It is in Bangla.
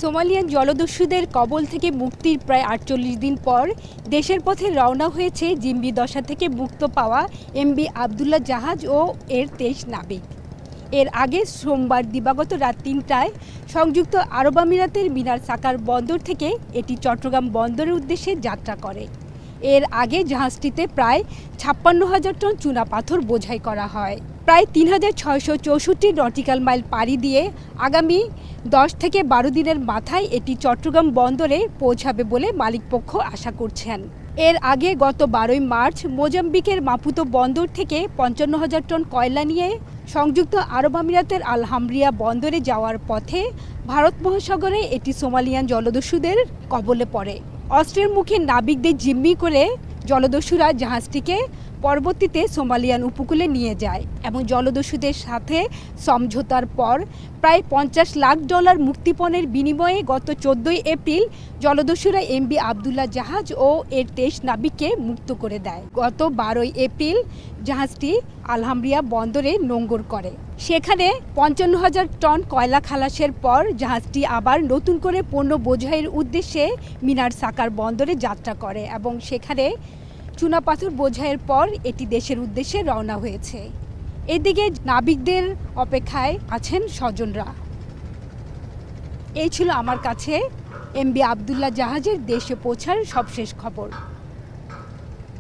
সোমালিয়ান জলদস্যুদের কবল থেকে মুক্তির প্রায় ৪৮ দিন পর দেশের পথে রওনা হয়েছে জিম্মি দশা থেকে মুক্ত পাওয়া এমবি আবদুল্লাহ জাহাজ ও এর ২৩ নাবিক। এর আগে সোমবার দিবাগত রাত ৩টায় সংযুক্ত আরব আমিরাতের মিনার সাকার বন্দর থেকে এটি চট্টগ্রাম বন্দরের উদ্দেশ্যে যাত্রা করে। এর আগে জাহাজটিতে প্রায় ৫৬,০০০ টন চুনাপাথর বোঝাই করা হয়। প্রায় ৩,৬৬৪ নটিক্যাল মাইল পাড়ি দিয়ে আগামী ১০ থেকে ১২ দিনের মাথায় এটি চট্টগ্রাম বন্দরে পৌঁছাবে বলে মালিকপক্ষ আশা করছেন। এর আগে গত ১২ই মার্চ মোজাম্বিকের মাপুতো বন্দর থেকে ৫৫,০০০ টন কয়লা নিয়ে সংযুক্ত আরব আমিরাতের আলহামরিয়া বন্দরে যাওয়ার পথে ভারত মহাসাগরে এটি সোমালিয়ান জলদস্যুদের কবলে পড়ে। অস্ত্রের মুখে নাবিকদের জিম্মি করে জলদস্যুরা জাহাজটিকে পরবর্তীতে সোমালিয়ান উপকূলে নিয়ে যায় এবং জলদস্যুদের সাথে সমঝোতার পর প্রায় $৫০ লাখ মুক্তিপণের বিনিময়ে গত ১৪ই এপ্রিল জলদস্যুরা এমবি আবদুল্লাহ জাহাজ ও এর ২৩ নাবিককে মুক্ত করে দেয়। গত ১২ই এপ্রিল জাহাজটি আলহামরিয়া বন্দরে নোঙর করে। সেখানে ৫৫,০০০ টন কয়লা খালাসের পর জাহাজটি আবার নতুন করে পণ্য বোঝাইয়ের উদ্দেশ্যে মিনার সাকার বন্দরে যাত্রা করে এবং সেখানে চুনাপাথর বোঝাইয়ের পর এটি দেশের উদ্দেশ্যে রওনা হয়েছে। এদিকে নাবিকদের অপেক্ষায় আছেন স্বজনরা। এই ছিল আমার কাছে এমবি আবদুল্লাহ জাহাজের দেশে পৌঁছার সবশেষ খবর।